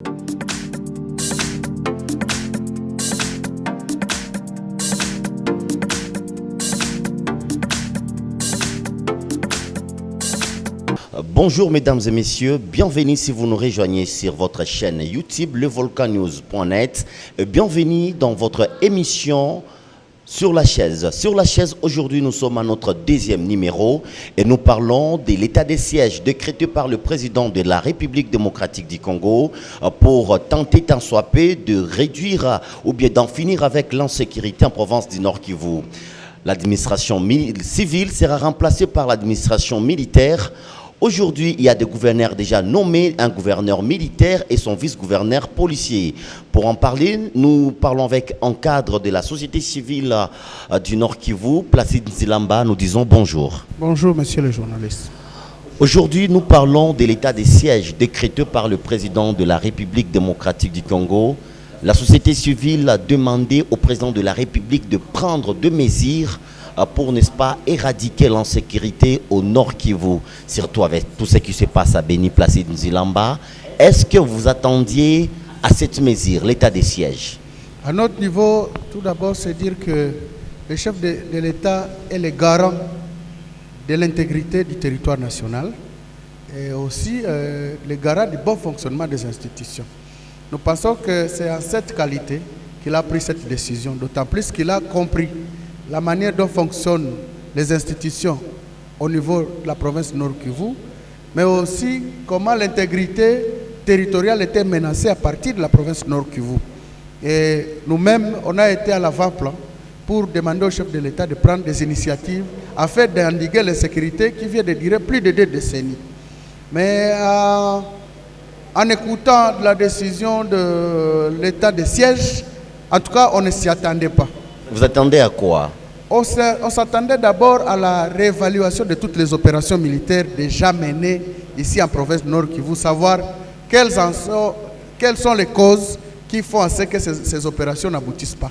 Bonjour mesdames et messieurs, bienvenue si vous nous rejoignez sur votre chaîne YouTube levolcannews.net. Bienvenue dans votre émission Sur la chaise. Sur la chaise, aujourd'hui nous sommes à notre deuxième numéro et nous parlons de l'état de siège décrété par le président de la République démocratique du Congo pour tenter tant soit peu de réduire ou bien d'en finir avec l'insécurité en province du Nord Kivu. L'administration civile sera remplacée par l'administration militaire. Aujourd'hui, il y a des gouverneurs déjà nommés, un gouverneur militaire et son vice-gouverneur policier. Pour en parler, nous parlons avec un cadre de la société civile du Nord Kivu, Placide Nzilamba. Nous disons bonjour. Bonjour, monsieur le journaliste. Aujourd'hui, nous parlons de l'état de siège décrété par le président de la République démocratique du Congo. La société civile a demandé au président de la République de prendre des mesures pour, n'est-ce pas, éradiquer l'insécurité au Nord Kivu, surtout avec tout ce qui se passe à Beni, Placide Nzilamba. Est-ce que vous attendiez à cette mesure, l'état de siège? À notre niveau, tout d'abord, c'est dire que le chef de l'État est le garant de l'intégrité du territoire national et aussi le garant du bon fonctionnement des institutions. Nous pensons que c'est en cette qualité qu'il a pris cette décision, d'autant plus qu'il a compris la manière dont fonctionnent les institutions au niveau de la province Nord Kivu, mais aussi comment l'intégrité territoriale était menacée à partir de la province Nord Kivu. Et nous-mêmes, on a été à l'avant-plan pour demander au chef de l'État de prendre des initiatives afin d'endiguer l'insécurité qui vient de durer plus de 2 décennies. Mais en écoutant la décision de l'état de siège, en tout cas, on ne s'y attendait pas. Vous attendez à quoi? On s'attendait d'abord à la réévaluation de toutes les opérations militaires déjà menées ici en province Nord Kivu, savoir quelles sont les causes qui font en sorte que ces opérations n'aboutissent pas.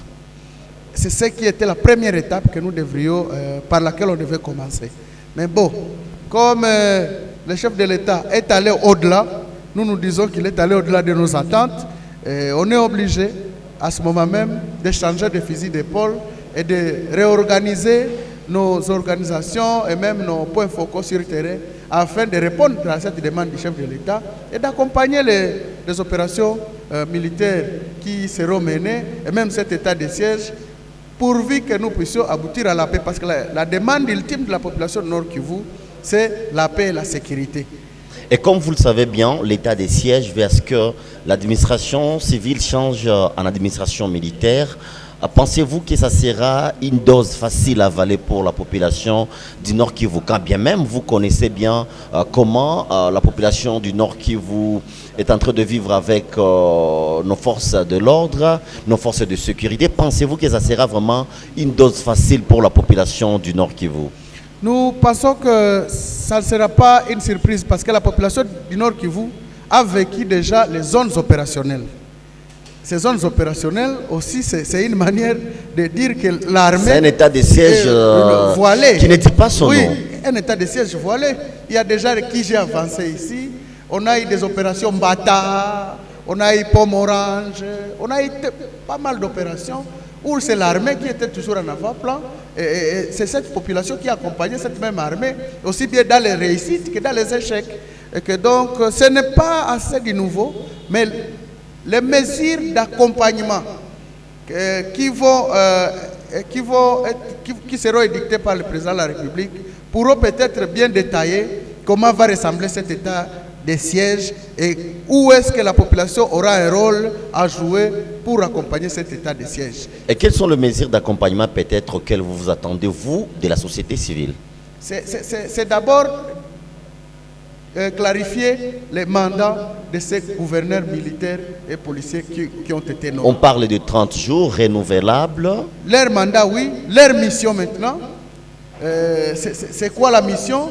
C'est ce qui était la première étape que nous devrions, par laquelle on devait commencer. Mais bon, comme le chef de l'État est allé au-delà, nous disons qu'il est allé au-delà de nos attentes, on est obligé à ce moment même de changer de fusil d'épaule et de réorganiser nos organisations et même nos points focaux sur le terrain afin de répondre à cette demande du chef de l'État et d'accompagner les opérations militaires qui seront menées et même cet état de siège pourvu que nous puissions aboutir à la paix parce que la demande ultime de la population de Nord Kivu, c'est la paix et la sécurité. Et comme vous le savez bien, l'état des sièges veut à ce que l'administration civile change en administration militaire. Pensez-vous que ça sera une dose facile à avaler pour la population du Nord Kivu? Quand bien même vous connaissez bien comment la population du Nord Kivu est en train de vivre avec nos forces de l'ordre, nos forces de sécurité, pensez-vous que ça sera vraiment une dose facile pour la population du Nord Kivu? Nous pensons que ça ne sera pas une surprise parce que la population du Nord Kivu a vécu déjà les zones opérationnelles. Ces zones opérationnelles aussi, c'est une manière de dire que l'armée... C'est un état de siège voilé, qui ne dit pas son nom. Oui, un état de siège voilé. Il y a déjà qui j'ai avancé ici. On a eu des opérations Bata, on a eu Pomme Orange, on a eu pas mal d'opérations où c'est l'armée qui était toujours en avant-plan. Et c'est cette population qui accompagnait cette même armée, aussi bien dans les réussites que dans les échecs. Et que donc, ce n'est pas assez du nouveau, mais les mesures d'accompagnement qui seront édictées par le président de la République pourront peut-être bien détailler comment va ressembler cet état de siège et où est-ce que la population aura un rôle à jouer pour accompagner cet état de siège. Et quelles sont les mesures d'accompagnement peut-être auxquelles vous vous attendez, vous, de la société civile? C'est d'abord clarifier les mandats de ces gouverneurs militaires et policiers qui ont été nommés. On parle de 30 jours renouvelables. Leur mandat, oui. Leur mission maintenant, c'est quoi la mission?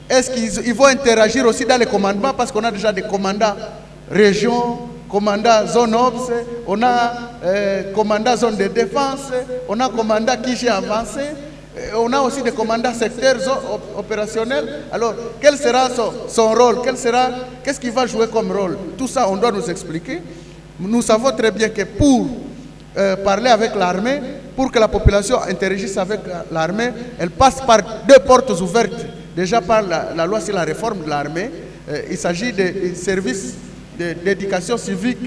Est-ce qu'ils vont interagir aussi dans les commandements? Parce qu'on a déjà des commandants région, commandant zone OPS, on a commandant zone de défense, on a commandant qui j'ai avancé. On a aussi des commandants sectaires opérationnels. Alors, quel sera son rôle? Qu'est-ce qu'il va jouer comme rôle? Tout ça, on doit nous expliquer. Nous savons très bien que pour parler avec l'armée, pour que la population interagisse avec l'armée, elle passe par deux portes ouvertes. Déjà par la loi sur la réforme de l'armée, il s'agit des services d'éducation civique,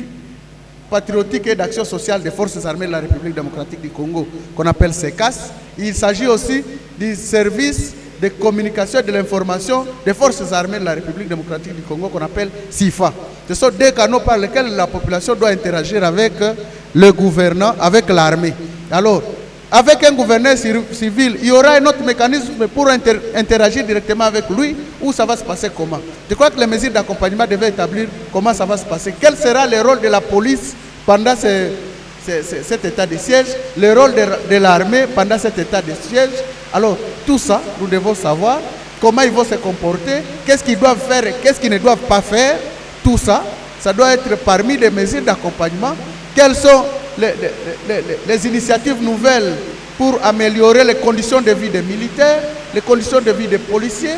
patriotique et d'action sociale des forces armées de la République démocratique du Congo, qu'on appelle SECAS. Il s'agit aussi du service de communication et de l'information des forces armées de la République démocratique du Congo, qu'on appelle SIFA. Ce sont deux canaux par lesquels la population doit interagir avec le gouvernant, avec l'armée. Alors, avec un gouverneur civil, il y aura un autre mécanisme pour interagir directement avec lui, où ça va se passer comment? Je crois que les mesures d'accompagnement devaient établir comment ça va se passer. Quel sera le rôle de la police pendant cet état de siège, le rôle de l'armée pendant cet état de siège? Alors, tout ça, nous devons savoir comment ils vont se comporter, qu'est-ce qu'ils doivent faire et qu'est-ce qu'ils ne doivent pas faire. Tout ça, ça doit être parmi les mesures d'accompagnement. Quelles sont les initiatives nouvelles pour améliorer les conditions de vie des militaires, les conditions de vie des policiers?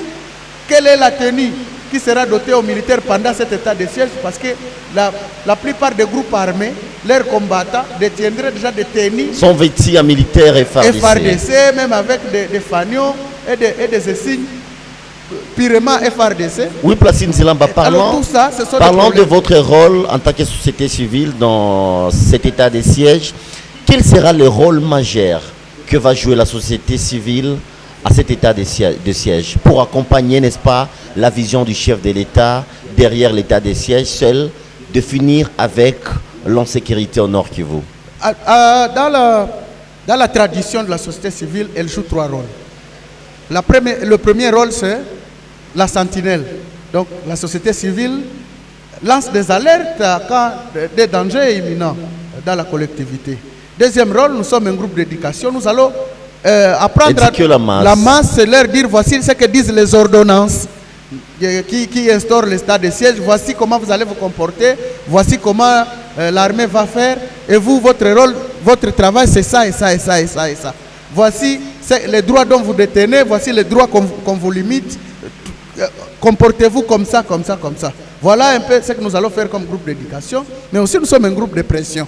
Quelle est la tenue qui sera dotée aux militaires pendant cet état de siège? Parce que la plupart des groupes armés, leurs combattants détiendraient déjà des tenues. Sont vêtus en militaire et FARDC. Même avec des fanions et des insignes purement FARDC. Oui, Placine Nzilamba, parlons de votre rôle en tant que société civile dans cet état de siège. Quel sera le rôle majeur que va jouer la société civile à cet état de siège pour accompagner, n'est-ce pas, la vision du chef de l'État derrière l'état de siège, seul de finir avec l'insécurité au Nord Kivu? Dans la tradition de la société civile, elle joue trois rôles. Le premier rôle, c'est la sentinelle. Donc, la société civile lance des alertes quand des dangers imminents dans la collectivité. Deuxième rôle, nous sommes un groupe d'éducation. Nous allons apprendre la masse, c'est leur dire voici ce que disent les ordonnances qui instaurent l'état de siège. Voici comment vous allez vous comporter. Voici comment l'armée va faire. Et vous, votre rôle, votre travail, c'est ça et ça et ça et ça et ça. Voici les droits dont vous détenez, voici les droits qu'on vous limite. Comportez-vous comme ça, comme ça, comme ça. Voilà un peu ce que nous allons faire comme groupe d'éducation. Mais aussi, nous sommes un groupe de pression.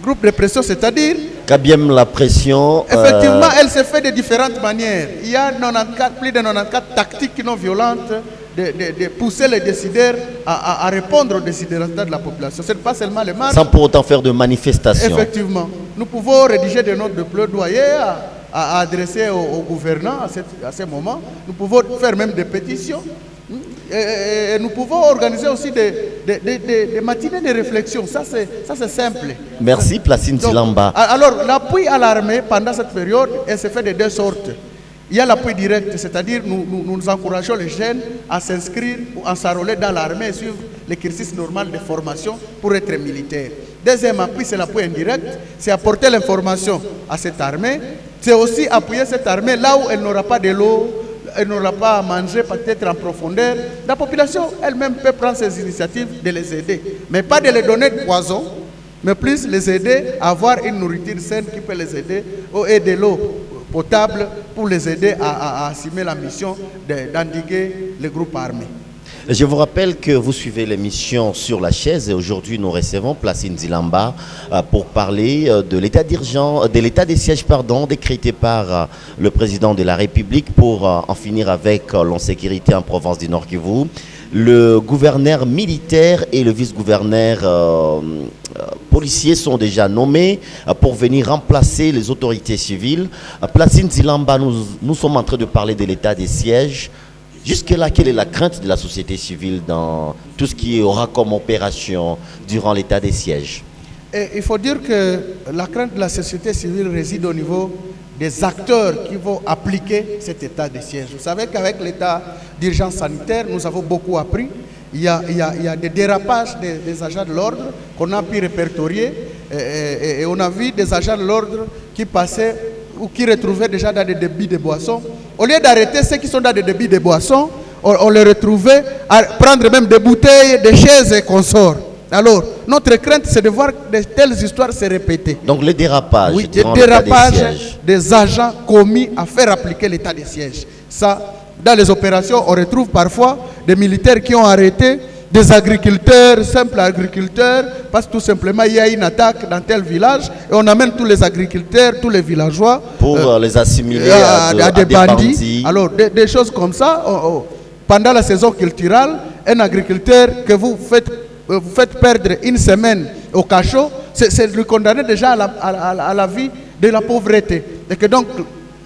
Groupe de pression, c'est-à-dire... Kabiem, la pression... Effectivement, elle se fait de différentes manières. Il y a plus de 94 tactiques non violentes de pousser les décideurs à répondre aux décidérats de la population. Ce n'est pas seulement les marches. Sans pour autant faire de manifestations. Effectivement. Nous pouvons rédiger des notes de plaidoyer à adresser aux gouvernants à ce moment. Nous pouvons faire même des pétitions. Et nous pouvons organiser aussi des matinées de réflexion. Ça, c'est simple. Merci, Placine Nzilamba. Alors, l'appui à l'armée pendant cette période, elle se fait de deux sortes. Il y a l'appui direct, c'est-à-dire nous encourageons les jeunes à s'inscrire ou à s'enrôler dans l'armée et suivre l'exercice normal de formation pour être militaire. Deuxième appui, c'est l'appui indirect, c'est apporter l'information à cette armée. C'est aussi appuyer cette armée là où elle n'aura pas de l'eau, elle n'aura pas à manger peut-être en profondeur. La population elle-même peut prendre ses initiatives de les aider, mais pas de les donner de poison, mais plus les aider à avoir une nourriture saine qui peut les aider et de l'eau potable pour les aider à assumer la mission d'endiguer les groupes armés. Je vous rappelle que vous suivez l'émission Sur la chaise et aujourd'hui nous recevons Placine Nzilamba pour parler de l'état d'urgence, de l'état des sièges décrété par le président de la République pour en finir avec l'insécurité en province du Nord Kivu. Le gouverneur militaire et le vice-gouverneur policier sont déjà nommés pour venir remplacer les autorités civiles. Placine Nzilamba, nous sommes en train de parler de l'état des sièges. Jusque-là, quelle est la crainte de la société civile dans tout ce qui aura comme opération durant l'état des sièges? Et il faut dire que la crainte de la société civile réside au niveau des acteurs qui vont appliquer cet état de siège. Vous savez qu'avec l'état d'urgence sanitaire, nous avons beaucoup appris. Il y a des dérapages des agents de l'ordre qu'on a pu répertorier et on a vu des agents de l'ordre qui passaient ou qui retrouvaient déjà dans des débits de boissons. Au lieu d'arrêter ceux qui sont dans des débits de boissons, on les retrouvait à prendre même des bouteilles, des chaises et consorts. Alors, notre crainte, c'est de voir de telles histoires se répéter. Donc le dérapage, Oui, des durant l'état des dérapages sièges. des agents commis à faire appliquer l'état de siège. Ça, dans les opérations, on retrouve parfois des militaires qui ont arrêté des agriculteurs, simples agriculteurs, parce que tout simplement il y a une attaque dans tel village et on amène tous les agriculteurs, tous les villageois Pour les assimiler à des bandits. bandits. Alors des choses comme ça, pendant la saison culturelle, un agriculteur que vous faites perdre une semaine au cachot, c'est lui condamner déjà à la vie de la pauvreté. Et que donc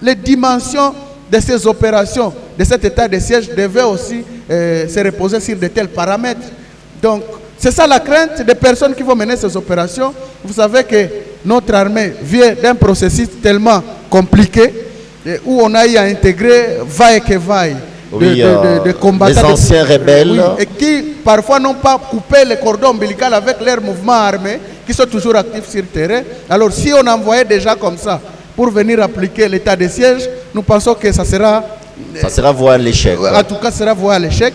les dimensions de ces opérations, de cet état de siège devaient aussi se reposer sur de tels paramètres. Donc c'est ça la crainte des personnes qui vont mener ces opérations. Vous savez que notre armée vient d'un processus tellement compliqué où on a eu à intégrer va et que vaille de combattants, les anciens rebelles, oui, et qui parfois n'ont pas coupé le cordon ombilical avec leurs mouvements armés, qui sont toujours actifs sur le terrain. Alors si on envoyait déjà comme ça pour venir appliquer l'état de siège, nous pensons que ça sera voué à l'échec. En tout cas, ça sera voué à l'échec.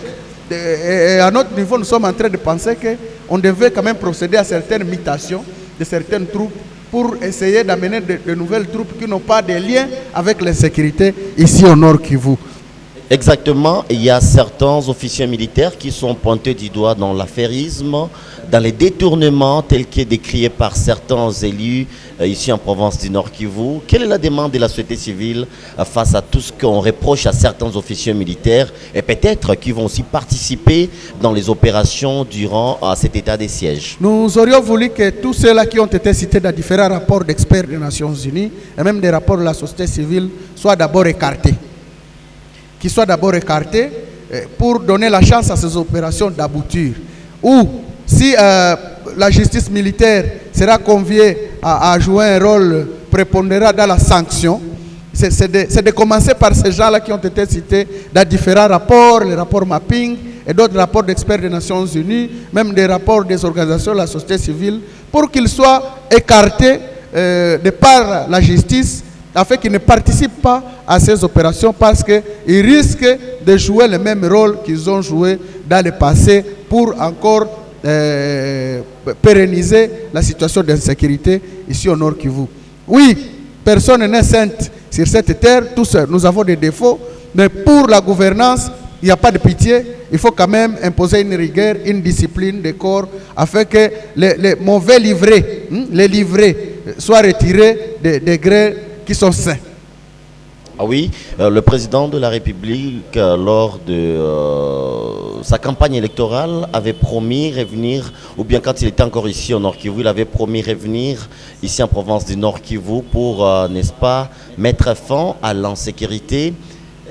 Et à notre niveau, nous sommes en train de penser qu'on devait quand même procéder à certaines mutations de certaines troupes pour essayer d'amener de nouvelles troupes qui n'ont pas de lien avec l'insécurité ici au Nord Kivu. Exactement, il y a certains officiers militaires qui sont pointés du doigt dans l'affairisme, dans les détournements tels que décriés par certains élus ici en province du Nord Kivu. Quelle est la demande de la société civile face à tout ce qu'on reproche à certains officiers militaires et peut-être qui vont aussi participer dans les opérations durant cet état de siège? Nous aurions voulu que tous ceux-là qui ont été cités dans différents rapports d'experts des Nations Unies et même des rapports de la société civile soient d'abord écartés. Qui soient d'abord écartés pour donner la chance à ces opérations d'aboutir. Ou si la justice militaire sera conviée à jouer un rôle prépondérant dans la sanction, c'est de commencer par ces gens-là qui ont été cités dans différents rapports, les rapports mapping et d'autres rapports d'experts des Nations Unies, même des rapports des organisations de la société civile, pour qu'ils soient écartés de par la justice, afin qu'ils ne participent pas à ces opérations parce qu'ils risquent de jouer le même rôle qu'ils ont joué dans le passé pour encore pérenniser la situation d'insécurité ici au Nord Kivu. Oui, personne n'est sainte sur cette terre, tous nous avons des défauts, mais pour la gouvernance, il n'y a pas de pitié. Il faut quand même imposer une rigueur, une discipline de corps afin que les mauvais livrets, les livrets soient retirés des grès qui sont sains. Ah oui, le président de la République, lors de sa campagne électorale, avait promis revenir, ou bien quand il était encore ici au Nord Kivu, il avait promis revenir ici en province du Nord Kivu pour, n'est-ce pas, mettre fin à l'insécurité.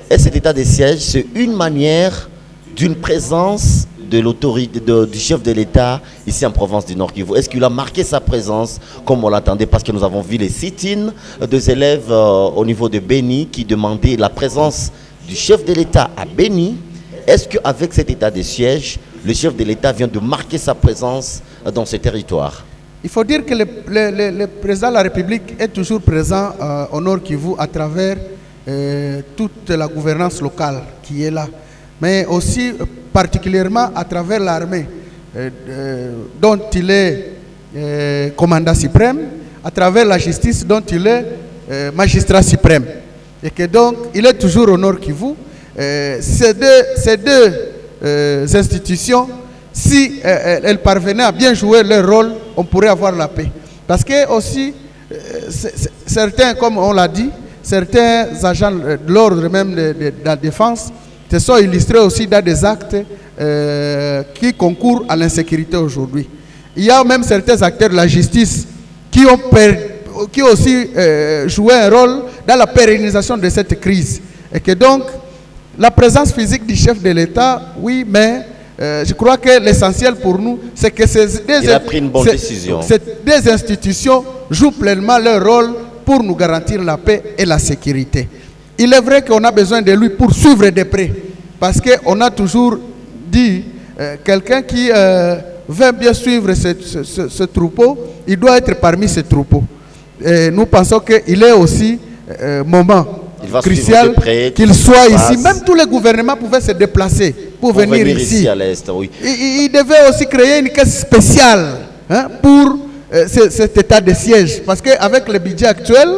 Et cet état de siège, c'est une manière d'une présence de l'autorité du chef de l'État ici en province du Nord Kivu. Est-ce qu'il a marqué sa présence comme on l'attendait? Parce que nous avons vu les sit-ins des élèves au niveau de Beni qui demandaient la présence du chef de l'État à Beni. Est-ce qu'avec cet état de siège, le chef de l'État vient de marquer sa présence dans ce territoire? Il faut dire que le président de la République est toujours présent au Nord Kivu à travers toute la gouvernance locale qui est là, mais aussi particulièrement à travers l'armée dont il est commandant suprême, à travers la justice dont il est magistrat suprême. Et que donc, il est toujours au Nord Kivu. Ces deux institutions, si elles parvenaient à bien jouer leur rôle, on pourrait avoir la paix. Parce que aussi, certains, comme on l'a dit, certains agents de l'ordre même de la défense se sont illustrés aussi dans des actes qui concourent à l'insécurité aujourd'hui. Il y a même certains acteurs de la justice qui ont aussi joué un rôle dans la pérennisation de cette crise. Et que donc, la présence physique du chef de l'État, oui, mais je crois que l'essentiel pour nous, c'est que ces deux institutions jouent pleinement leur rôle pour nous garantir la paix et la sécurité. Il est vrai qu'on a besoin de lui pour suivre de près, parce qu'on a toujours dit, quelqu'un qui veut bien suivre ce troupeau, il doit être parmi ce troupeau. Et nous pensons qu'il est aussi moment va suivre crucial de près qu'il tout ce qui soit se ici. passe. Même tous les gouvernements pouvaient se déplacer pour venir ici. à l'Est, oui. Il devait aussi créer une caisse spéciale pour cet état de siège. Parce qu'avec le budget actuel,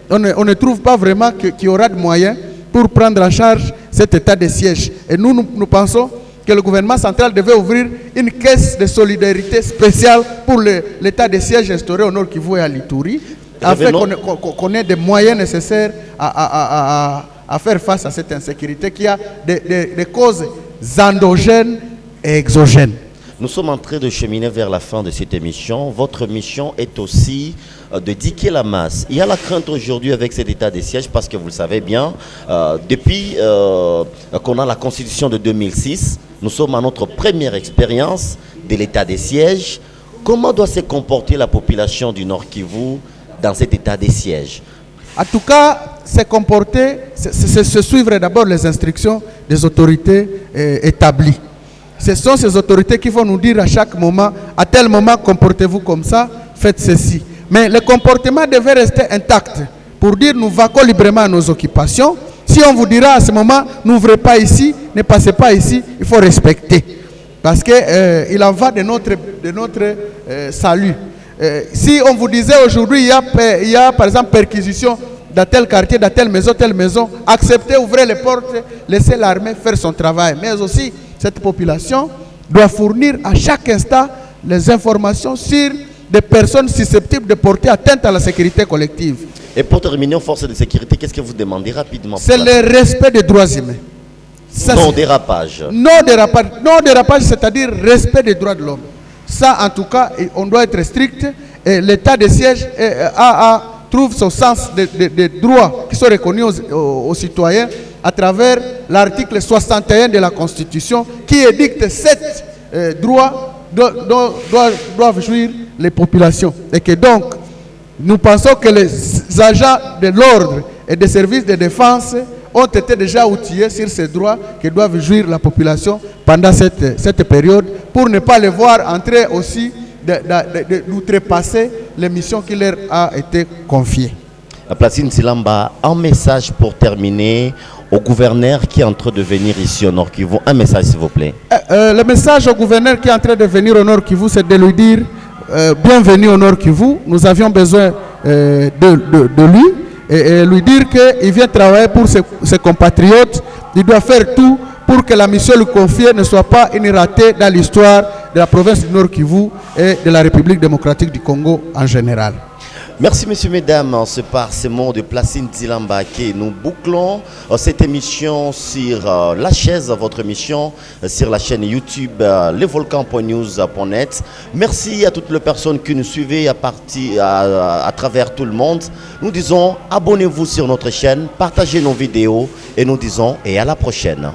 on ne trouve pas vraiment qu'il y aura de moyens pour prendre en charge cet état de siège. Et nous pensons que le gouvernement central devait ouvrir une caisse de solidarité spéciale pour l'état de siège instauré au Nord Kivu et à l'Ituri, afin qu'on ait des moyens nécessaires à faire face à cette insécurité qui a des causes endogènes et exogènes. Nous sommes en train de cheminer vers la fin de cette émission. Votre mission est aussi de diquer la masse. Il y a la crainte aujourd'hui avec cet état de siège parce que vous le savez bien, depuis qu'on a la constitution de 2006, nous sommes à notre première expérience de l'état de siège. Comment doit se comporter la population du Nord Kivu dans cet état de siège? En tout cas, se comporter, c'est suivre d'abord les instructions des autorités établies. Ce sont ces autorités qui vont nous dire à chaque moment, à tel moment, comportez-vous comme ça, faites ceci. Mais le comportement devait rester intact pour dire nous vaquons librement à nos occupations. Si on vous dira à ce moment, n'ouvrez pas ici, ne passez pas ici, il faut respecter. Parce qu'il en va de notre salut. Si on vous disait aujourd'hui, il y a par exemple perquisition dans tel quartier, dans telle maison, acceptez, ouvrez les portes, laissez l'armée faire son travail. Mais aussi, cette population doit fournir à chaque instant les informations sur des personnes susceptibles de porter atteinte à la sécurité collective. Et pour terminer, aux forces de sécurité, qu'est-ce que vous demandez rapidement? C'est le respect des droits humains. Non dérapage. Non dérapage, c'est-à-dire respect des droits de l'homme. Ça, en tout cas, on doit être strict. Et l'état de siège trouve son sens des droits qui sont reconnus aux citoyens à travers l'article 61 de la Constitution qui édicte 7 droits dont doivent jouir les populations. Et que donc, nous pensons que les agents de l'ordre et des services de défense ont été déjà outillés sur ces droits que doivent jouir la population pendant cette période pour ne pas les voir entrer aussi d'outrepasser les missions qui leur a été confiées. Placine Silamba, un message pour terminer au gouverneur qui est en train de venir ici au Nord Kivu. Un message s'il vous plaît. Le message au gouverneur qui est en train de venir au Nord Kivu, c'est de lui dire bienvenue au Nord Kivu. Nous avions besoin de lui et lui dire qu'il vient travailler pour ses compatriotes. Il doit faire tout pour que la mission lui confiée ne soit pas une ratée dans l'histoire de la province du Nord Kivu et de la République démocratique du Congo en général. Merci messieurs, mesdames, c'est par ces mots de Placine Nzilamba que nous bouclons cette émission sur la chaise, votre émission sur la chaîne YouTube levolcan.news.net. Merci à toutes les personnes qui nous suivent à travers tout le monde. Nous disons abonnez-vous sur notre chaîne, partagez nos vidéos et nous disons et à la prochaine.